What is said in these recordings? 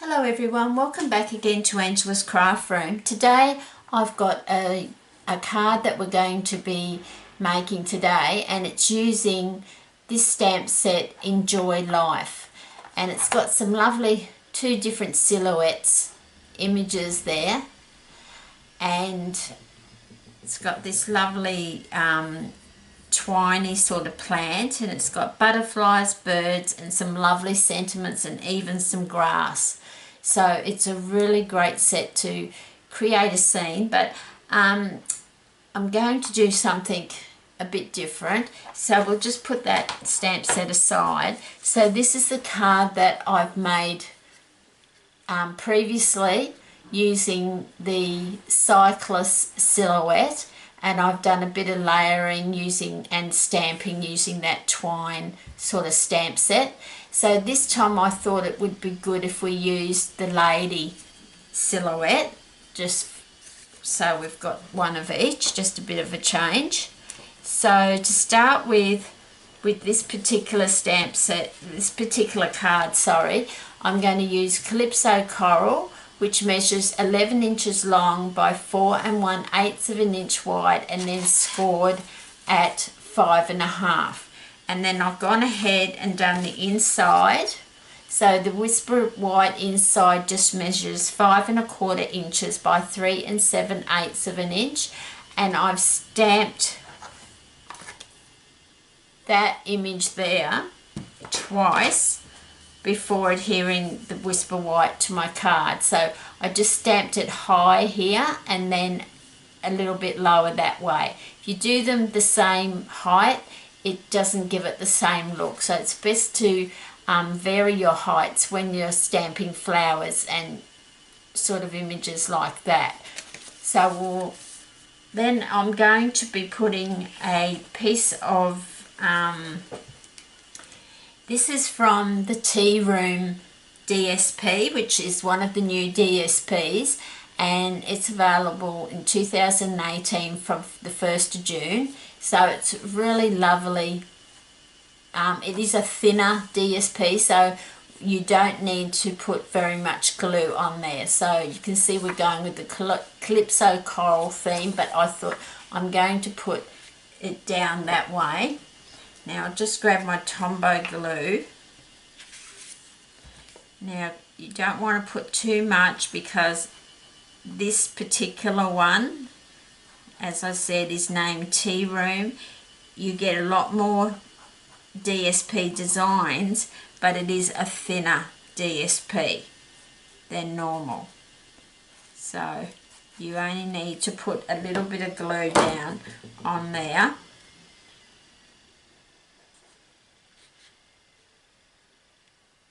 Hello everyone, welcome back again to Angela's Craft Room. Today I've got a card that we're going to be making today, and it's using this stamp set Enjoy Life, and it's got some lovely two different silhouettes images there, and it's got this lovely twiny sort of plant, and it's got butterflies, birds, and some lovely sentiments, and even some grass. So it's a really great set to create a scene, but I'm going to do something a bit different, so we'll just put that stamp set aside. So this is the card that I've made previously using the cyclist silhouette, and I've done a bit of layering and stamping using that twine sort of stamp set. So this time I thought it would be good if we used the lady silhouette, just so we've got one of each, just a bit of a change. So to start with this particular stamp set, this particular card, I'm going to use Calypso Coral, which measures 11 inches long by 4 1/8 of an inch wide, and then scored at 5.5. And then I've gone ahead and done the inside. So the Whisper White inside just measures 5 1/4 inches by 3 7/8 of an inch, and I've stamped that image there twice before adhering the Whisper White to my card. So I just stamped it high here and then a little bit lower that way. If you do them the same height, it doesn't give it the same look. So it's best to vary your heights when you're stamping flowers and sort of images like that. So then I'm going to be putting a piece of this is from the Tea Room DSP, which is one of the new DSPs, and it's available in 2018 from the 1st of June. So it's really lovely. It is a thinner DSP, so you don't need to put very much glue on there. So you can see we're going with the Calypso Coral theme, but I thought I'm going to put it down that way. Now I'll just grab my Tombow glue. Now you don't want to put too much, because this particular one, as I said, is named Tea Room. You get a lot more DSP designs, but it is a thinner DSP than normal. So you only need to put a little bit of glue down on there.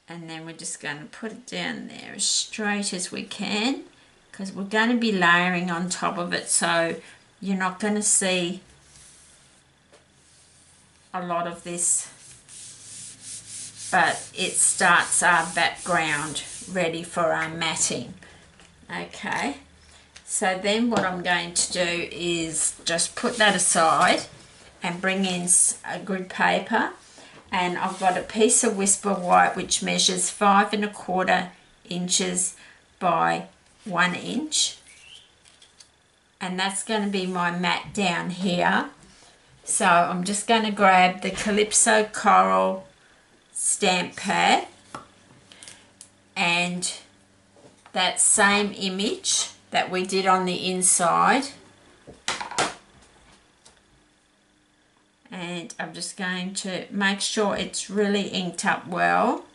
And then we're just going to put it down there as straight as we can, because we're going to be layering on top of it, so you're not going to see a lot of this, but it starts our background ready for our matting. Okay, so then what I'm going to do is just put that aside and bring in a grid paper. And I've got a piece of Whisper White which measures 5 1/4 inches by 1 inch. And that's going to be my mat down here. So I'm just going to grab the Calypso Coral stamp pad and that same image that we did on the inside. And I'm just going to make sure it's really inked up well.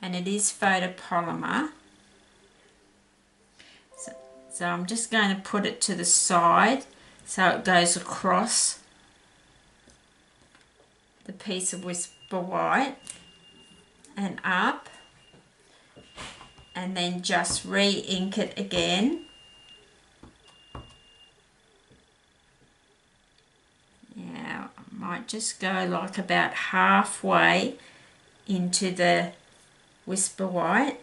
And it is photopolymer. So I'm just going to put it to the side so it goes across the piece of Whisper White and up. And then just re-ink it again. Now I might just go like about halfway into the Whisper White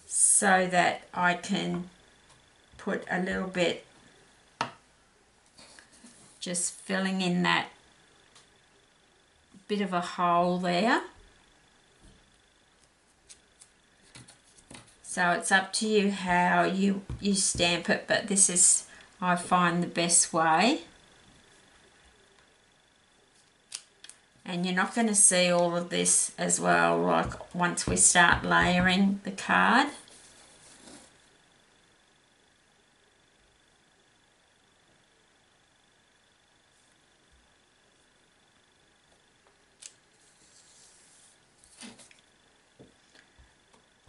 so that I can put a little bit, just filling in that bit of a hole there. So it's up to you how you stamp it, but this is, I find, the best way. And you're not going to see all of this as well, like once we start layering the card.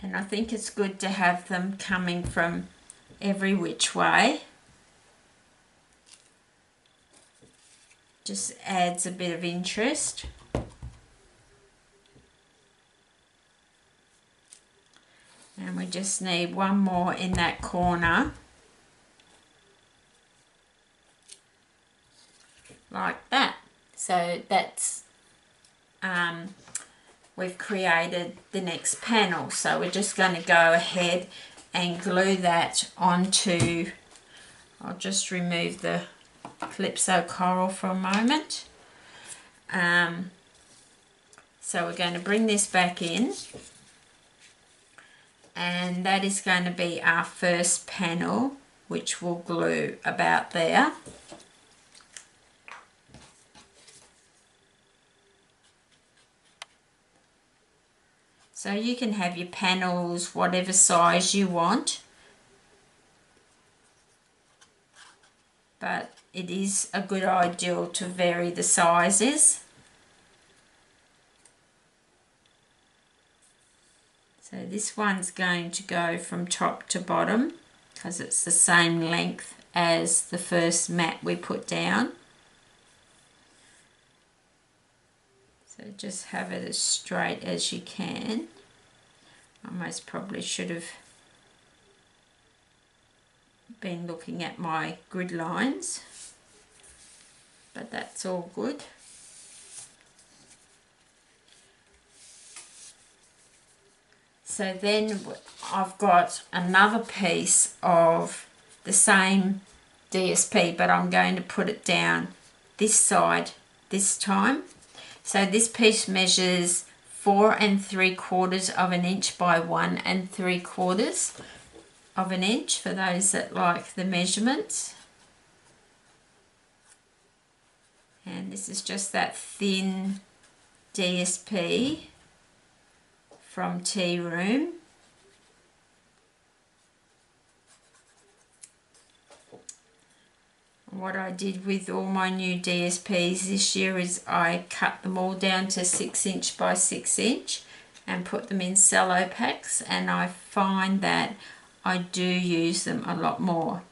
And I think it's good to have them coming from every which way. Just adds a bit of interest. And we just need one more in that corner. Like that. So that's we've created the next panel. So we're just going to go ahead and glue that onto, I'll just remove the Calypso Coral for a moment. So we're going to bring this back in, and that is going to be our first panel, which we'll glue about there. So you can have your panels whatever size you want, but it is a good idea to vary the sizes. So this one's going to go from top to bottom because it's the same length as the first mat we put down. So just have it as straight as you can. I most probably should have been looking at my grid lines, but that's all good. So then I've got another piece of the same DSP, but I'm going to put it down this side this time. So this piece measures 4 3/4 of an inch by 1 3/4 of an inch for those that like the measurements. And this is just that thin DSP from Tea Room. What I did with all my new DSPs this year is I cut them all down to 6 inch by 6 inch and put them in cello packs, and I find that I do use them a lot more.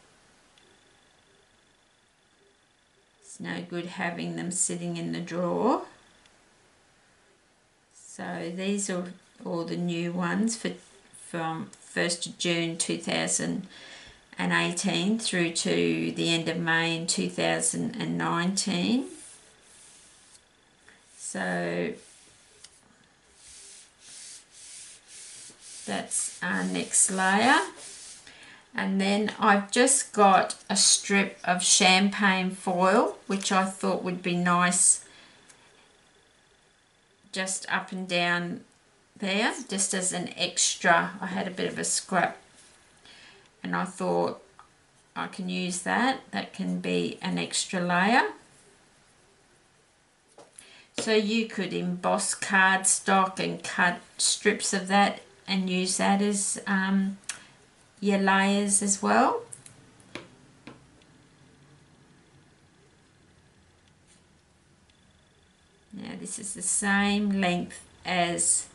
It's no good having them sitting in the drawer. So these are all the new ones from 1st of June 2018 through to the end of May in 2019. So that's our next layer. And then I've just got a strip of champagne foil, which I thought would be nice just up and down there, just as an extra. I had a bit of a scrap and I thought I can use that. That can be an extra layer. So you could emboss cardstock and cut strips of that and use that as your layers as well. Now this is the same length as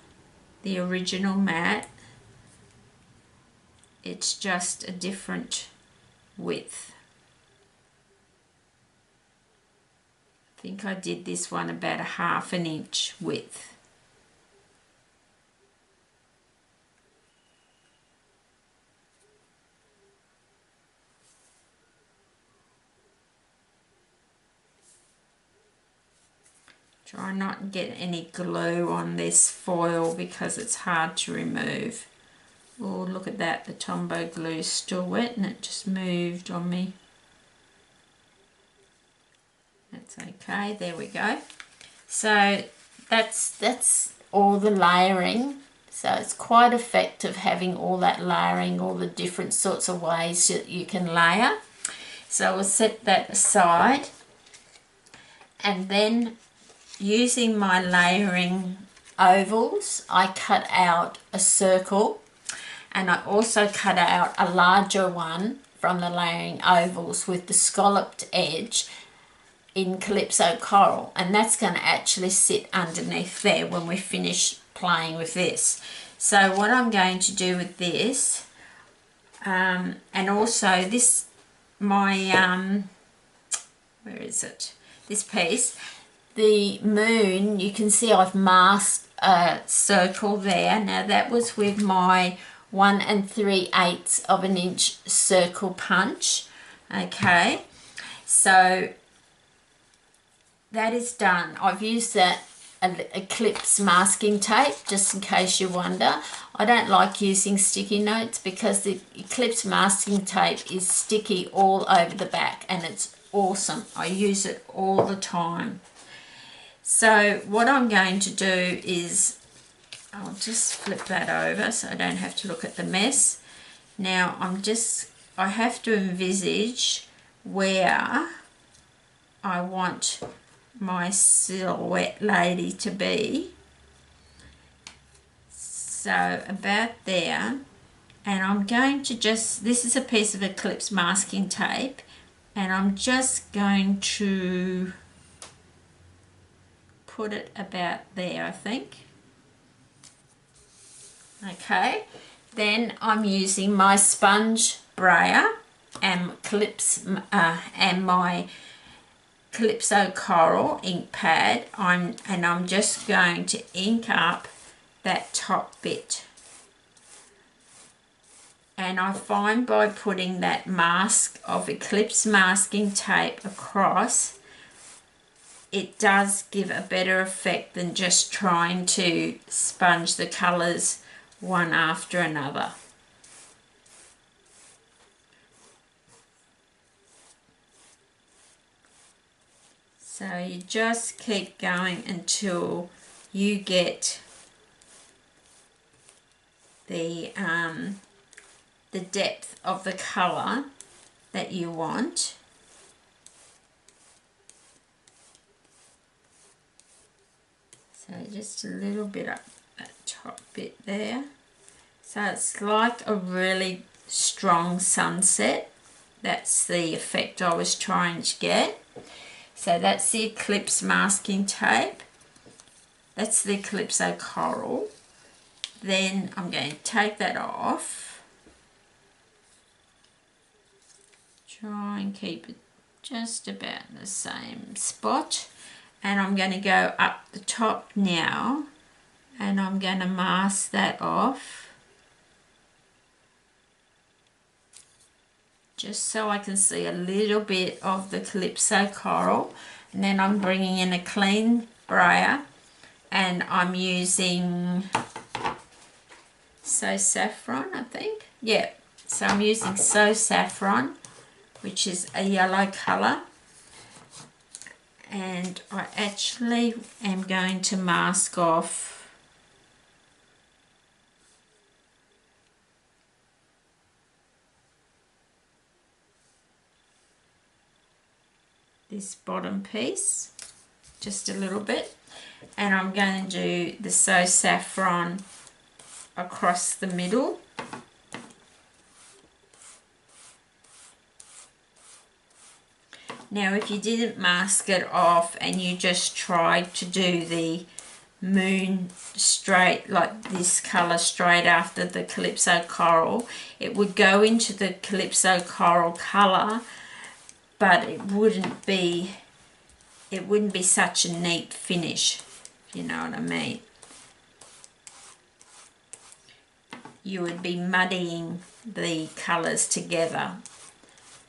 the original mat. It's just a different width. I think I did this one about 1/2 inch width. Try not to get any glue on this foil because it's hard to remove. Oh, look at that, the Tombow glue is still wet and it just moved on me. That's okay, there we go. So that's all the layering. So it's quite effective having all that layering, all the different sorts of ways that you can layer. So we'll set that aside, and then using my layering ovals, I cut out a circle, and I also cut out a larger one from the layering ovals with the scalloped edge in Calypso Coral, and that's going to actually sit underneath there when we finish playing with this. So what I'm going to do with this, and also this, my where is it, this piece, the moon, you can see I've masked a circle there. Now that was with my 1 3/8 of an inch circle punch. Okay, so that is done. I've used that Eclipse masking tape, just in case you wonder. I don't like using sticky notes because the Eclipse masking tape is sticky all over the back, and it's awesome. I use it all the time. So what I'm going to do is, I'll just flip that over so I don't have to look at the mess. Now I have to envisage where I want my silhouette lady to be. So about there, and I'm going to just, this is a piece of Eclipse masking tape, and I'm just going to put it about there, I think. Okay, then I'm using my sponge brayer and and my Calypso Coral ink pad, and I'm just going to ink up that top bit. And I find by putting that mask of Eclipse masking tape across, it does give a better effect than just trying to sponge the colours one after another. So you just keep going until you get the depth of the colour that you want. So just a little bit up that top bit there. So it's like a really strong sunset. That's the effect I was trying to get. So that's the Eclipse masking tape. That's the Calypso Coral. Then I'm going to take that off. Try and keep it just about in the same spot. And I'm going to go up the top now, and I'm going to mask that off. Just so I can see a little bit of the Calypso Coral. And then I'm bringing in a clean brayer, and I'm using So Saffron, I think. Yeah, so I'm using So Saffron, which is a yellow colour. And I actually am going to mask off this bottom piece just a little bit, and I'm going to do the So Saffron across the middle. Now if you didn't mask it off and you just tried to do the moon straight, like this colour straight after the Calypso Coral, it would go into the Calypso Coral colour, but it wouldn't be such a neat finish, if you know what I mean. You would be muddying the colours together,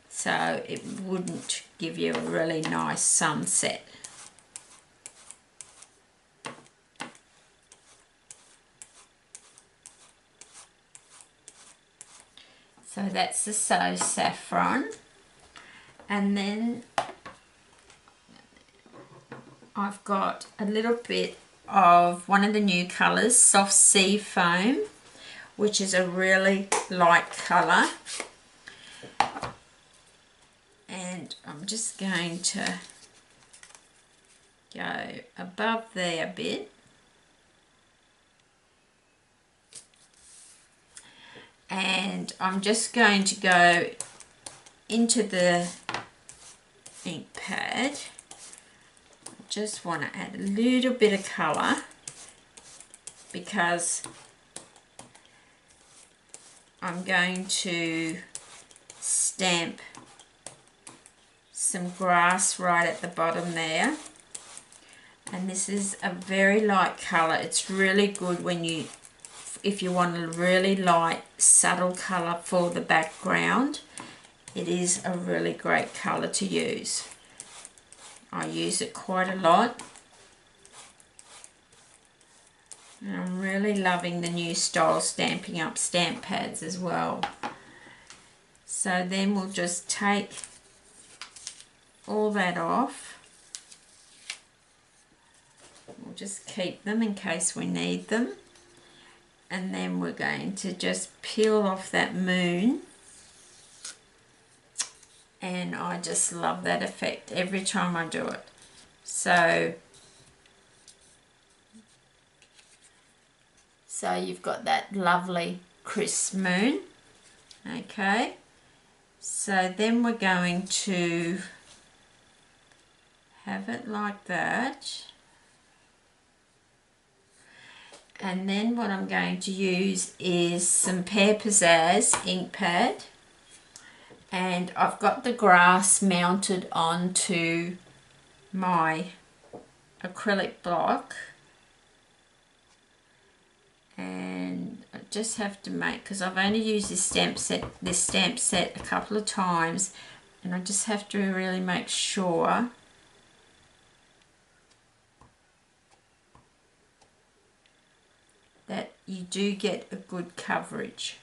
so it wouldn't give you a really nice sunset. So that's the So Saffron. And then I've got a little bit of one of the new colours, Soft Sea Foam, which is a really light colour. And I'm just going to go above there a bit. And I'm just going to go into the ink pad. I just want to add a little bit of colour because I'm going to stamp some grass right at the bottom there. And this is a very light colour. It's really good when if you want a really light, subtle colour for the background. It is a really great colour to use. I use it quite a lot. And I'm really loving the new style Stampin' Up stamp pads as well. So then we'll just take all that off. We'll just keep them in case we need them. And then we're going to just peel off that moon. And I just love that effect every time I do it. So you've got that lovely crisp moon. Okay. So then we're going to have it like that. And then what I'm going to use is some Pear Pizzazz ink pad. And I've got the grass mounted onto my acrylic block. And I just have to make, because I've only used this stamp set a couple of times, and I just have to really make sure that you do get a good coverage.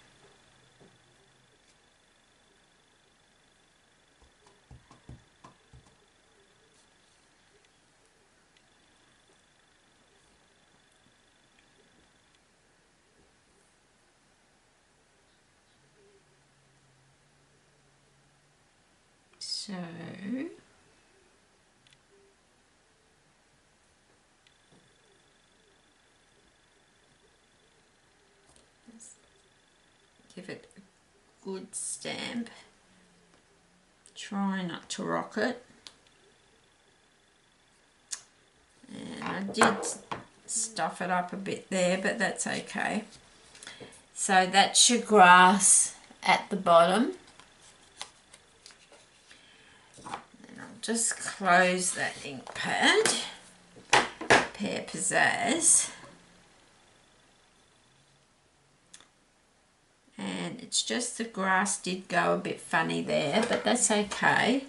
So give it a good stamp. Try not to rock it. And I did stuff it up a bit there, but that's okay. So that's your grass at the bottom. And I'll just close that ink pad, Pear Pizzazz. And it's just the grass did go a bit funny there, but that's okay.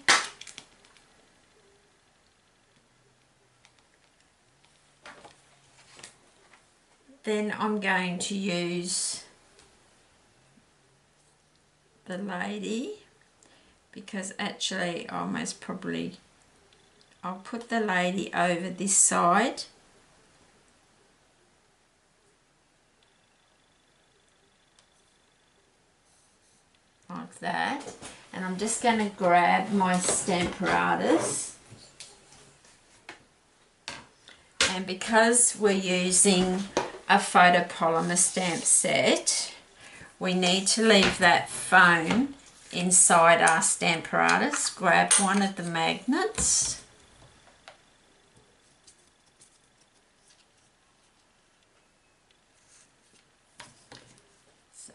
Then I'm going to use the lady, because actually I'll put the lady over this side. Like that. And I'm just going to grab my Stamparatus. And because we're using a photopolymer stamp set, we need to leave that foam inside our Stamparatus. Grab one of the magnets. So,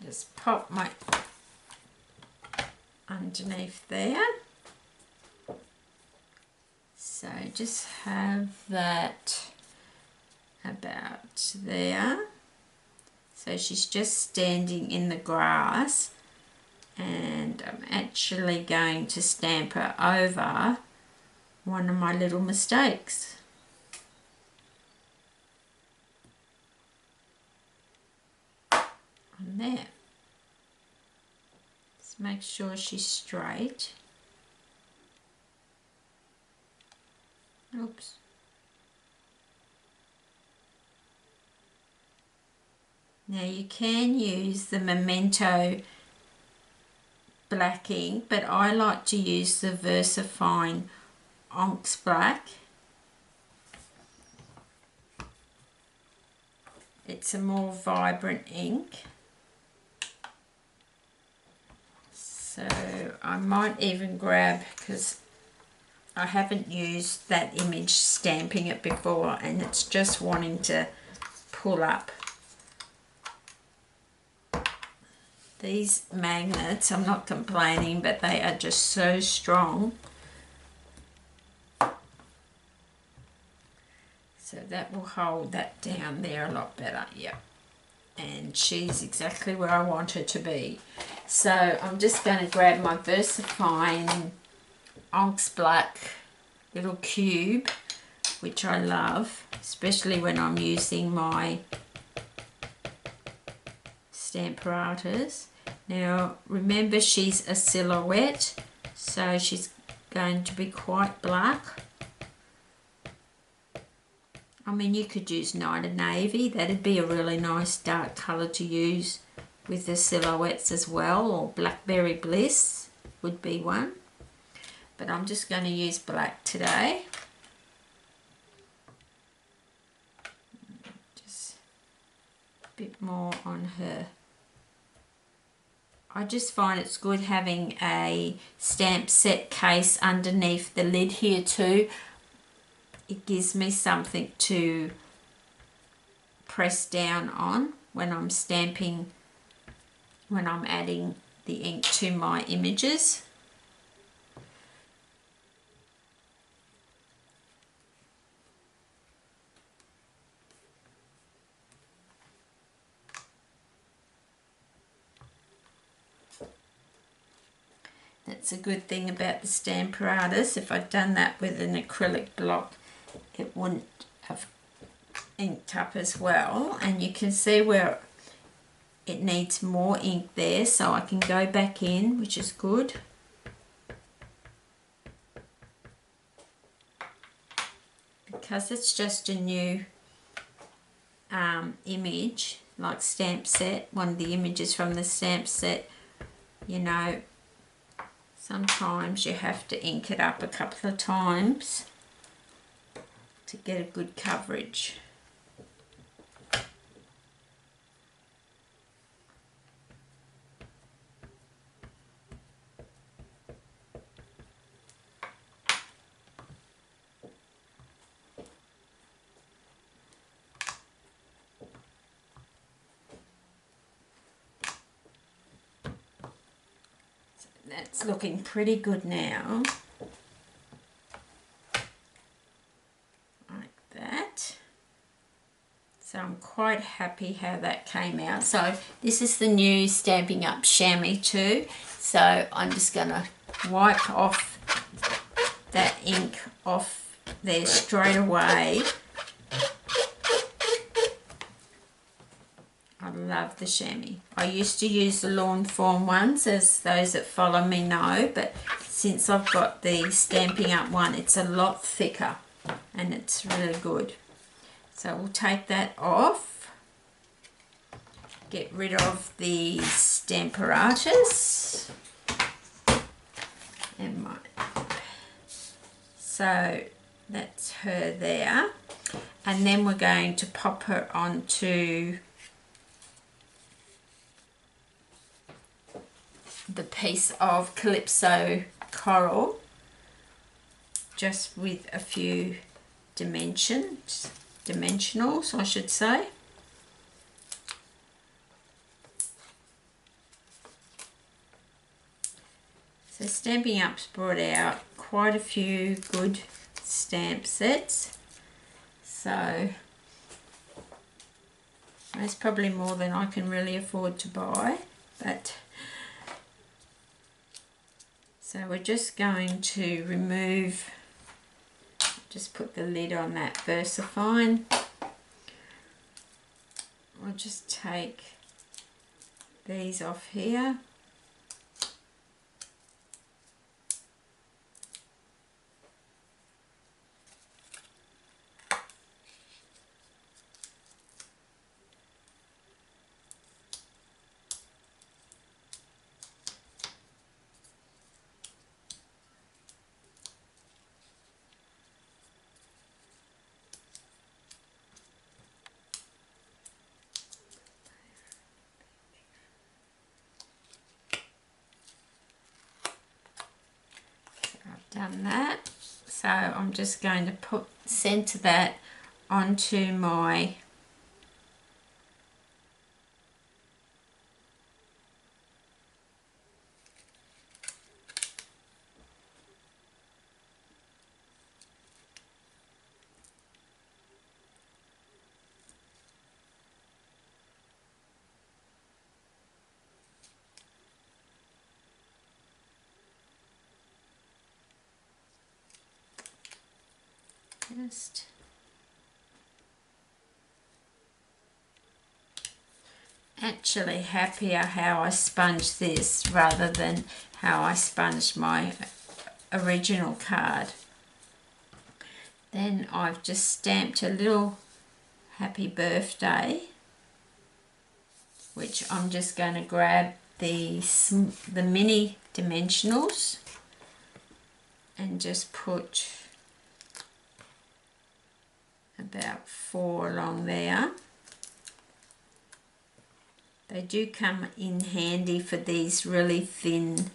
just pop my underneath there. So just have that about there. So she's just standing in the grass, and I'm actually going to stamp her over one of my little mistakes. On there. Just make sure she's straight. Oops. Now you can use the Memento black ink, but I like to use the VersaFine Onyx Black. It's a more vibrant ink. So I might even grab, because I haven't used that image stamping it before and it's just wanting to pull up. These magnets, I'm not complaining, but they are just so strong. So that will hold that down there a lot better, yep. And she's exactly where I want her to be. So I'm just going to grab my VersaFine Onyx Black little cube, which I love, especially when I'm using my Stamparatus. Now remember, she's a silhouette, so she's going to be quite black. I mean, you could use Night of Navy, that'd be a really nice dark colour to use with the silhouettes as well, or Blackberry Bliss would be one. But I'm just going to use black today. Just a bit more on her. I just find it's good having a stamp set case underneath the lid here too. It gives me something to press down on when I'm stamping, when I'm adding the ink to my images. That's a good thing about the Stamparatus. If I'd done that with an acrylic block, it wouldn't have inked up as well. And you can see where it needs more ink there, so I can go back in, which is good. Because it's just a new image, like stamp set, one of the images from the stamp set, you know, sometimes you have to ink it up a couple of times to get a good coverage. That's looking pretty good now. Like that. So I'm quite happy how that came out. So this is the new Stampin' Up! Chamois too. So I'm just going to wipe off that ink off there straight away. I love the chamois. I used to use the Lawn Fawn ones, as those that follow me know, but since I've got the Stampin' Up! One, it's a lot thicker and it's really good. So we'll take that off, get rid of the Stamparatus, and so that's her there, and then we're going to pop her onto the piece of Calypso Coral, just with a few dimensionals, I should say. So Stampin' Up's brought out quite a few good stamp sets, so there's probably more than I can really afford to buy, but so we're just going to remove, just put the lid on that VersaFine. I'll just take these off here. done that. So I'm just going to center that onto my just actually happier how I sponged this rather than how I sponged my original card. Then I've just stamped a little happy birthday, which I'm just going to grab the mini dimensionals and just put about 4 along there. They do come in handy for these really thin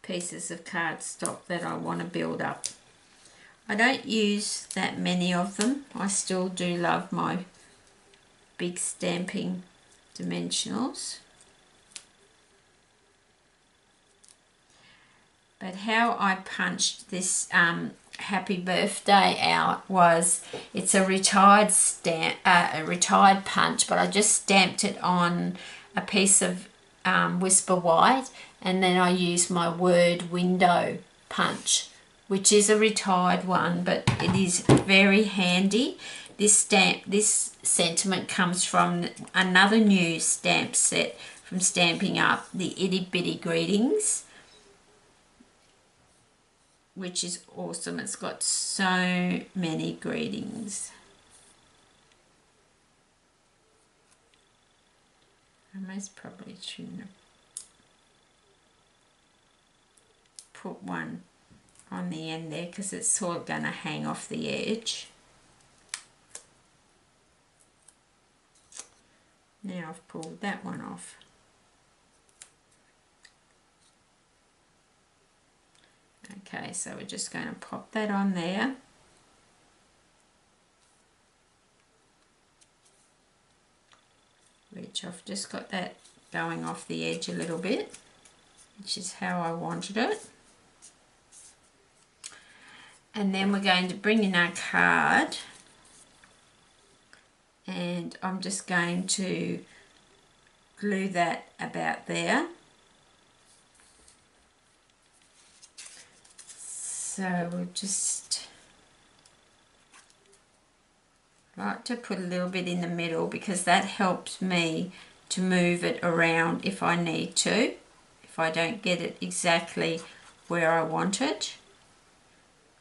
pieces of cardstock that I want to build up. I don't use that many of them. I still do love my big stamping dimensionals. But how I punched this happy birthday out was, it's a retired punch, but I just stamped it on a piece of Whisper White, and then I used my word window punch, which is a retired one, but it is very handy. This sentiment comes from another new stamp set from Stampin' Up, the Itty Bitty Greetings, which is awesome. It's got so many greetings. I most probably shouldn't have put one on the end there because it's sort of going to hang off the edge. Now I've pulled that one off. Okay, so we're just going to pop that on there. Which I've just got that going off the edge a little bit, which is how I wanted it. And then we're going to bring in our card, and I'm just going to glue that about there. So we'll just like to put a little bit in the middle because that helps me to move it around if I need to, if I don't get it exactly where I want it.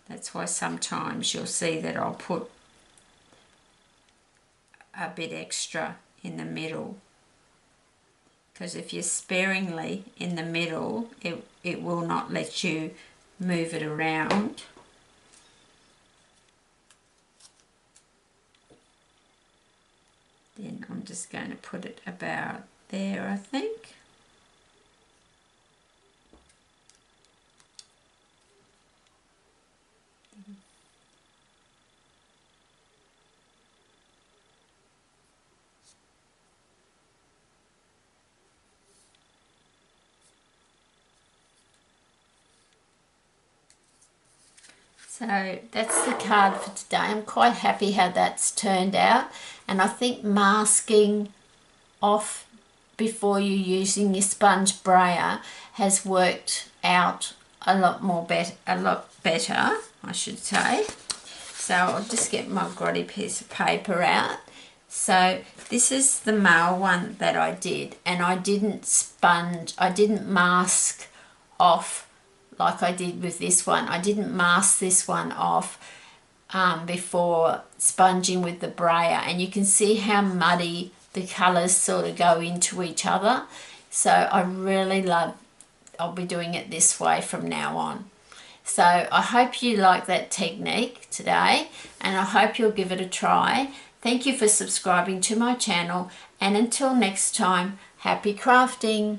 That's why sometimes you'll see that I'll put a bit extra in the middle, because if you're sparingly in the middle, it will not let you move it around. Then I'm just going to put it about there, I think. So that's the card for today. I'm quite happy how that's turned out, and I think masking off before you're using your sponge brayer has worked out a lot better, I should say. So I'll just get my grotty piece of paper out. So this is the male one that I did, and I didn't mask off like I did with this one. I didn't mask this one off before sponging with the brayer, and you can see how muddy the colours sort of go into each other. So I really love, I'll be doing it this way from now on. So I hope you like that technique today, and I hope you'll give it a try. Thank you for subscribing to my channel, and until next time, happy crafting.